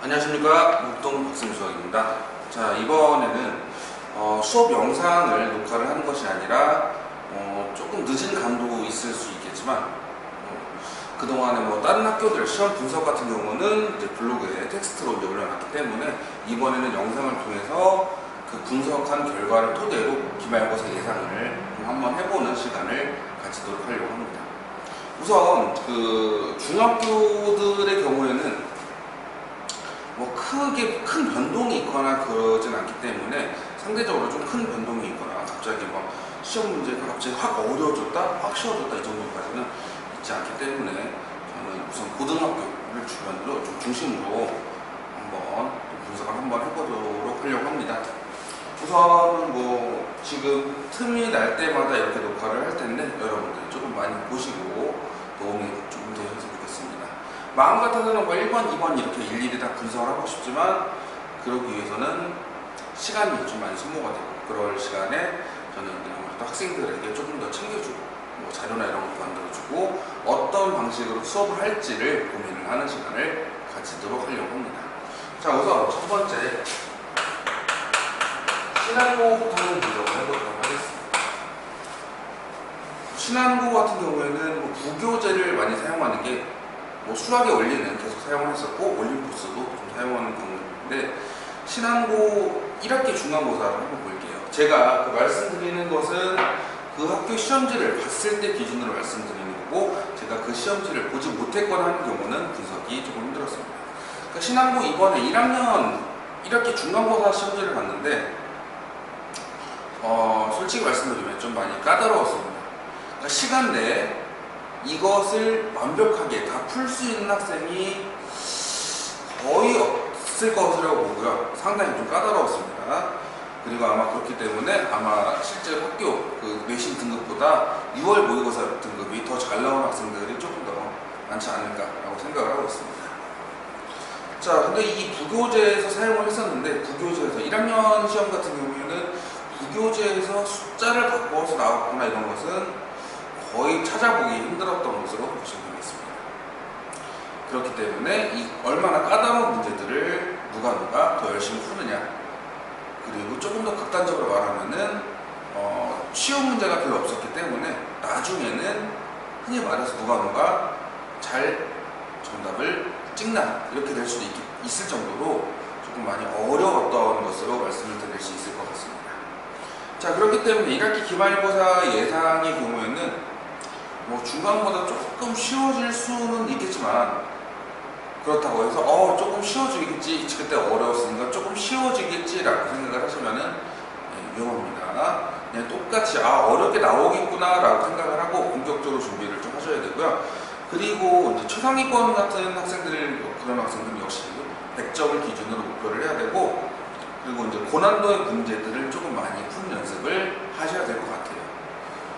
안녕하십니까, 목동 박승수학입니다. 자, 이번에는 수업 영상을 녹화를 하는 것이 아니라 조금 늦은 감도 있을 수 있겠지만 그동안에 다른 학교들 시험 분석 같은 경우는 이제 블로그에 텍스트로 이제 올려놨기 때문에 이번에는 영상을 통해서 그 분석한 결과를 토대로 기말고사 예상을 한번 해보는 시간을 가지도록 하려고 합니다. 우선 그 중학교들의 경우에는 크게 큰 변동이 있거나 그러진 않기 때문에 상대적으로 좀 큰 변동이 있거나 갑자기 시험 문제가 갑자기 확 어려워졌다, 확 쉬워졌다 이 정도까지는 있지 않기 때문에 저는 우선 고등학교를 주변으로 좀 중심으로 한번 분석을 한번 해보도록 하려고 합니다. 우선 지금 틈이 날 때마다 이렇게 녹화를 할 텐데 여러분들 조금 많이 보시고 도움이 좀 되셨으면 좋겠습니다. 마음 같아서는 1번, 2번 이렇게 일일이 다 분석을 하고 싶지만 그러기 위해서는 시간이 좀 많이 소모가 되고 그럴 시간에 저는 아무래도 학생들에게 조금 더 챙겨주고 자료나 이런 것도 만들어주고 어떤 방식으로 수업을 할지를 고민을 하는 시간을 가지도록 하려고 합니다. 자, 우선 첫 번째 신한고부터 분석을 해보도록 하겠습니다. 신한고 같은 경우에는 부교재를 많이 사용하는 게 수학의 원리는 계속 사용을 했었고 올림푸스도 좀 사용하는 경우인데 신한고 1학기 중간고사를 한번 볼게요. 제가 말씀드리는 것은 그 학교 시험지를 봤을 때 기준으로 말씀드리는 거고 제가 그 시험지를 보지 못했거나 하는 경우는 분석이 조금 힘들었습니다. 그러니까 신한고 이번에 1학년 1학기 중간고사 시험지를 봤는데 솔직히 말씀드리면 좀 많이 까다로웠습니다. 그러니까 시간 내에 이것을 완벽하게 다 풀 수 있는 학생이 거의 없을 것이라고 보고요. 상당히 좀 까다로웠습니다. 그리고 아마 그렇기 때문에 아마 실제 학교 그 내신 등급보다 6월 모의고사 등급이 더 잘 나온 학생들이 조금 더 많지 않을까라고 생각을 하고 있습니다. 자, 근데 이 부교재에서 사용을 했었는데 부교재에서 1학년 시험 같은 경우에는 부교재에서 숫자를 바꿔서 나왔거나 이런 것은 거의 찾아보기 힘들었던 것으로 보시면 되겠습니다. 그렇기 때문에 이 얼마나 까다로운 문제들을 누가 더 열심히 푸느냐, 그리고 조금 더 극단적으로 말하면은 쉬운 문제가 별로 없었기 때문에 나중에는 흔히 말해서 누가 잘 정답을 찍나 이렇게 될 수도 있을 정도로 조금 많이 어려웠던 것으로 말씀을 드릴 수 있을 것 같습니다. 자, 그렇기 때문에 1학기 기말고사 예상의 경우에는 중간보다 조금 쉬워질 수는 있겠지만 그렇다고 해서 조금 쉬워지겠지, 그때 어려웠으니까 조금 쉬워지겠지라고 생각을 하시면은 위험합니다. 그냥 똑같이 어렵게 나오겠구나 라고 생각을 하고 본격적으로 준비를 좀 하셔야 되고요. 그리고 이제 최상위권 같은 학생들, 그런 학생들은 역시 100점을 기준으로 목표를 해야 되고, 그리고 이제 고난도의 문제들을 조금 많이 푸는 연습을 하셔야 될 것 같아요.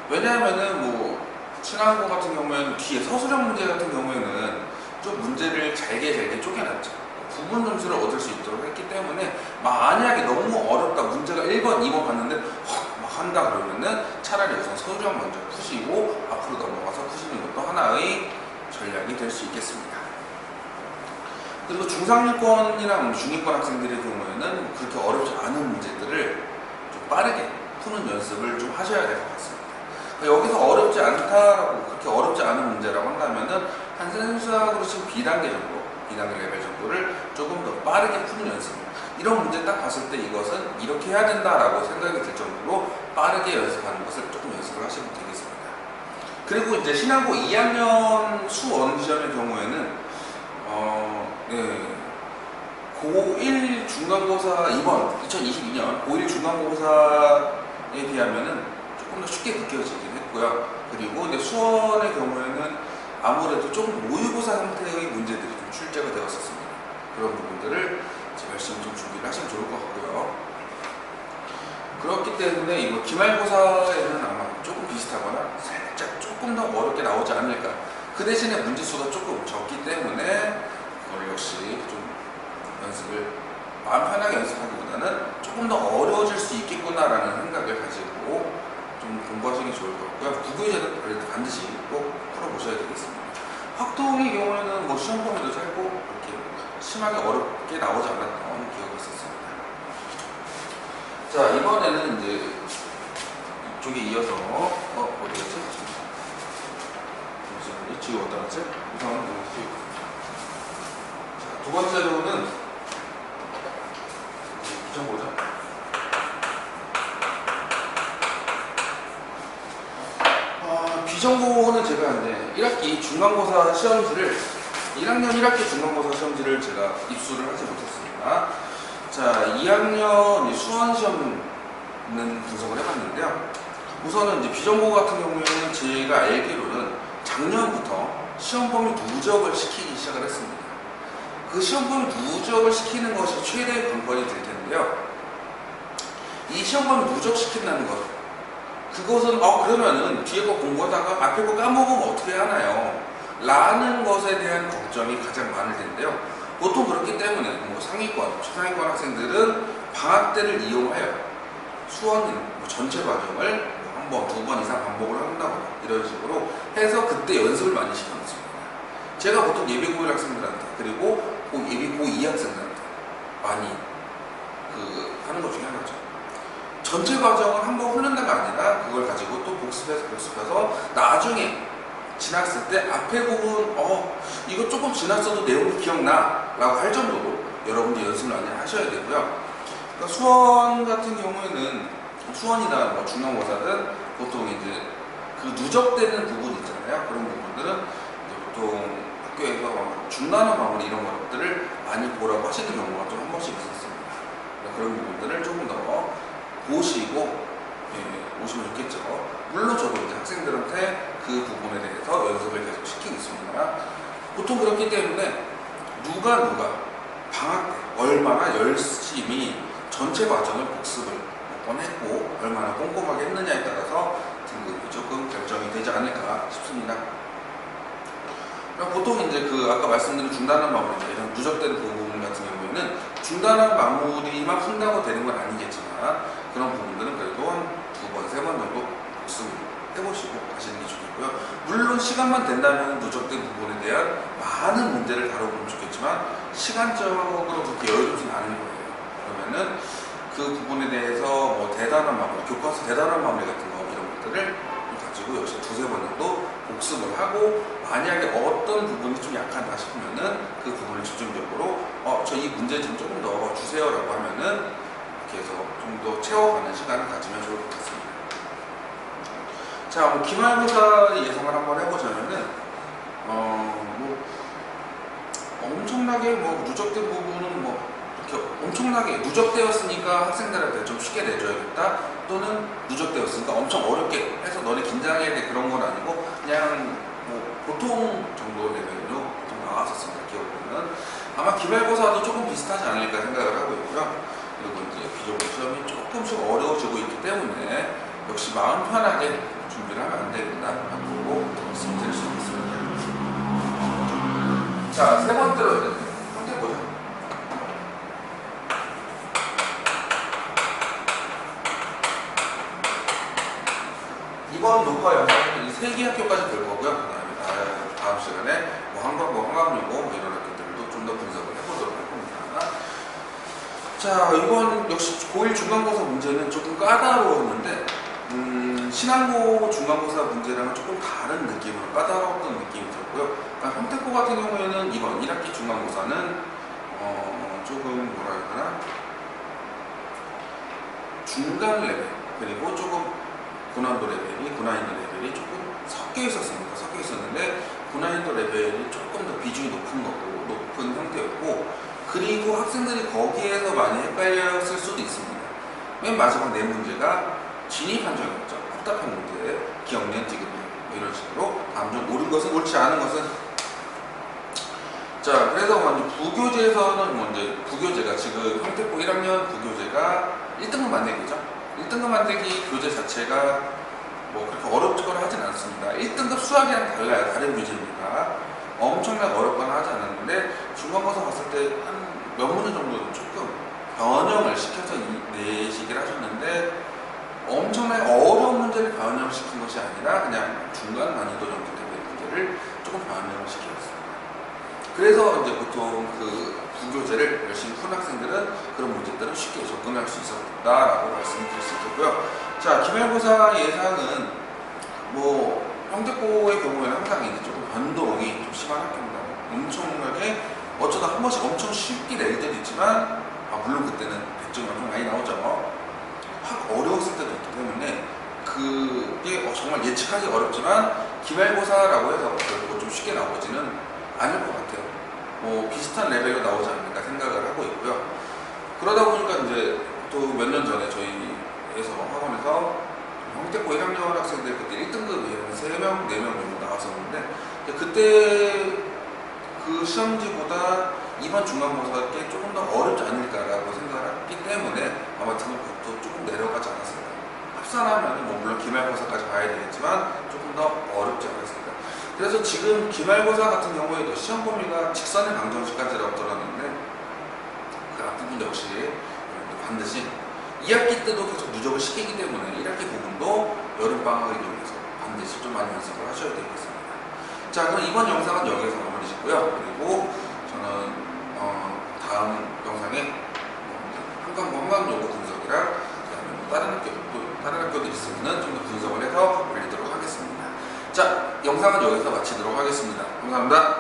왜냐하면은 신한고 같은 경우에는 뒤에 서술형 문제 같은 경우에는 좀 문제를 잘게 쪼개놨죠. 부분 점수를 얻을 수 있도록 했기 때문에 만약에 너무 어렵다, 문제가 1번, 2번 봤는데 막 한다 그러면은 차라리 우선 서술형 먼저 푸시고 앞으로 넘어가서 푸시는 것도 하나의 전략이 될 수 있겠습니다. 그리고 중상위권이나 중위권 학생들의 경우에는 그렇게 어렵지 않은 문제들을 좀 빠르게 푸는 연습을 좀 하셔야 될 것 같습니다. 여기서 어렵지 않다라고, 그렇게 어렵지 않은 문제라고 한다면은 한 생수학으로 지금 B단계 정도, B단계 레벨 정도를 조금 더 빠르게 푸는 연습. 이런 문제 딱 봤을 때 이것은 이렇게 해야 된다라고 생각이 들 정도로 빠르게 연습하는 것을 조금 연습을 하시면 되겠습니다. 그리고 이제 신한고 2학년 수원 시험의 경우에는 고1 중간고사 이번 2022년 고1 중간고사에 비하면은 조금 더 쉽게 느껴지긴 했고요. 그리고 이제 수원의 경우에는 아무래도 조금 모의고사 형태의 문제들이 좀 출제가 되었었습니다. 그런 부분들을 열심히 좀 준비를 하시면 좋을 것 같고요. 그렇기 때문에 이거 기말고사에는 아마 조금 비슷하거나 살짝 조금 더 어렵게 나오지 않을까. 그 대신에 문제수가 조금 적기 때문에 그걸 역시 좀 연습을 마음 편하게 연습하기보다는 조금 더 어려워질 수 있겠구나라는 생각을 가지고 좀 공부하시는 게 좋을 것 같고요. 부교재는 반드시 꼭 풀어보셔야 되겠습니다. 확통의 경우에는 뭐 시험 범위도 짧고 그렇게 심하게 어렵게 나오지 않았던 기억이 있었습니다. 자, 이번에는 이제 이쪽에 이어서 어디였지? 지금 어디다 놨지? 우선 자, 두 번째로는 좀 보자. 비정보는 제가 이제 1학기 중간고사 시험지를 1학년 1학기 중간고사 시험지를 제가 입수를 하지 못했습니다. 자, 2학년 수원 시험은 분석을 해봤는데요. 우선은 이제 비정보 같은 경우에는 제가 알기로는 작년부터 시험 범위 누적을 시키기 시작을 했습니다. 그 시험 범위 누적을 시키는 것이 최대의 관건이 될 텐데요. 이 시험 범위 누적시킨다는 것, 그것은 그러면은 뒤에 거 공부하다가 앞에 거 까먹으면 어떻게 하나요? 라는 것에 대한 걱정이 가장 많을 텐데요. 보통 그렇기 때문에 뭐 상위권, 최상위권 학생들은 방학 때를 이용하여 수원 전체 과정을 한 번, 두 번 이상 반복을 한다거나 이런 식으로 해서 그때 연습을 많이 시켜놨습니다. 제가 보통 예비 고1 학생들한테 그리고 예비 고2 학생들한테 많이 하는 것 중에 하나죠. 전체 과정을 한 번 흐른다가 아니라 그걸 가지고 또 복습해서 나중에 지났을 때 앞에 부분 이거 조금 지났어도 내용이 기억나 라고 할 정도로 여러분들 연습을 많이 하셔야 되고요. 그러니까 수원 같은 경우에는 수원이나 뭐 중간고사든 보통 이제 그 누적되는 부분 있잖아요. 그런 부분들은 이제 보통 학교에서 중간화 마무리 이런 것들을 많이 보라고 하시는 경우가 좀 한 번씩 있었습니다. 그런 부분들을 조금 더 보시고 오시면 좋겠죠. 물론 저도 이제 학생들한테 그 부분에 대해서 연습을 계속 시키고 있습니다. 보통 그렇기 때문에 누가 방학 때 얼마나 열심히 전체 과정을 복습을 몇 번 했고 얼마나 꼼꼼하게 했느냐에 따라서 등급이 조금 결정이 되지 않을까 싶습니다. 보통 이제 아까 말씀드린 중단한 마무리 이런 누적되는 부분 같은 경우에는 중단한 마무리만 푼다고 되는 건 아니겠지만 그런 부분들은 그래도 한 두 번, 세 번 정도 복습을 해보시고 하시는 게 좋겠고요. 물론 시간만 된다면 누적된 부분에 대한 많은 문제를 다뤄보면 좋겠지만 시간적으로 그렇게 여유롭지는 않은 거예요. 그러면은 그 부분에 대해서 뭐 대단한 마무리, 교과서 대단한 마무리 같은 거 이런 것들을 가지고 역시 두세 번 정도 복습을 하고 만약에 어떤 부분이 좀 약하다 싶으면은 그 부분을 집중적으로 저 이 문제 좀 조금 더 주세요라고 하면은 이렇게 해서 좀 더 채워가는 시간을 가지면 좋을 것 같습니다. 자, 뭐 기말고사 예상을 한번 해보자면은 뭐 엄청나게 뭐 누적된 부분은 뭐 이렇게 엄청나게 누적되었으니까 학생들한테 좀 쉽게 내줘야겠다, 또는 누적되었으니까 엄청 어렵게 해서 너네 긴장해야 돼, 그런 건 아니고 그냥 뭐 보통 정도 레벨로 보통 나왔었습니다. 기억으로는 아마 기말고사도 조금 비슷하지 않을까 생각을 하고 있고요. 그리고 이제 비정보 시험이 조금씩 어려워지고 있기 때문에 역시 마음 편하게 준비를 하면 안 되겠다라고 말씀드릴 수 있습니다. 자, 세 번째로 이제 형태 보자. 이번 녹화 영상은 3개 학교까지 될 거고요. 그다음에 다음 시간에 뭐 한강이고 뭐 이런 학교들도 좀 더 분석을 해보도록 할 겁니다. 자, 이번 역시 고1 중간고사 문제는 조금 까다로웠는데 신안고 중간고사 문제랑은 조금 다른 느낌으로 까다로웠던 느낌이 들고요. 그러니까 평택고 같은 경우에는 이번 1학기 중간고사는 조금 뭐라 해야 되나, 중간 레벨 그리고 조금 고난이도 레벨이 조금 섞여 있었는데 고난이도 레벨이 조금 더 비중이 높은 형태였고, 그리고 학생들이 거기에서 많이 헷갈렸을 수도 있습니다. 맨 마지막 네 문제가 진입 판정이었죠. 답답한 문제, 기억년, 디귿년 뭐 이런 식으로 다음 중 옳은 것은 옳지 않은 것은. 자, 그래서 먼저 부교재에서는 부교재가 지금 평택고 1학년 부교재가 1등급 만들기죠. 1등급 만들기 교재 자체가 뭐 그렇게 어렵거나 하진 않습니다. 1등급 수학이랑 달라요. 다른 교재입니다. 엄청나게 어렵거나 하지 않았는데 중간고사 봤을 때 한 몇 문제 정도는 조금 변형을 시켜서 내시기를 하셨는데, 엄청나게 어려운 문제를 변형시킨 것이 아니라 그냥 중간 난이도 정도 되는 문제를 조금 변형시켰습니다. 그래서 이제 보통 그 부교재를 열심히 푼 학생들은 그런 문제들은 쉽게 접근할 수 있었다라고 말씀드릴 수 있겠고요. 자, 기말고사 예상은 뭐 형제고의 경우에는 항상 이제 조금 변동이 좀 심한 학교입니다. 엄청나게 어쩌다 한 번씩 엄청 쉽게 낼 때도 있지만 물론 그때는 100점이 엄청 많이 나오죠. 확 어려웠을 때도 있기 때문에 그게 정말 예측하기 어렵지만 기말고사라고 해서 결코 좀 쉽게 나오지는 않을 것 같아요. 뭐 비슷한 레벨로 나오지 않을까 생각을 하고 있고요. 그러다 보니까 이제 또 몇 년 전에 저희에서 학원에서 형태고 1학년 학생들 그때 1등급이 3명, 4명 정도 나왔었는데 그때 그 시험지보다 이번 중간고사가 조금 더 어렵지 않을까라고 생각했기 때문에 아마 등급도 조금 내려가지 않았을까. 합산하면 뭐 물론 기말고사까지 봐야 되겠지만 조금 더 어렵지 않았을까. 그래서 지금 기말고사 같은 경우에도 시험 범위가 직선의 방정식까지라고 들었는데 그 앞부분 역시 반드시 2학기 때도 계속 누적을 시키기 때문에 1학기 부분도 여름방학을 이용해서 반드시 좀 많이 연습을 하셔야 되겠습니다. 자, 그럼 이번 영상은 여기에서 마무리 짓고요. 그리고 저는 다음 영상에 한강요구 분석이랑 다른 학교들이 쓰는 좀 더 분석을 해서 올리도록 하겠습니다. 자, 영상은 여기서 마치도록 하겠습니다. 감사합니다.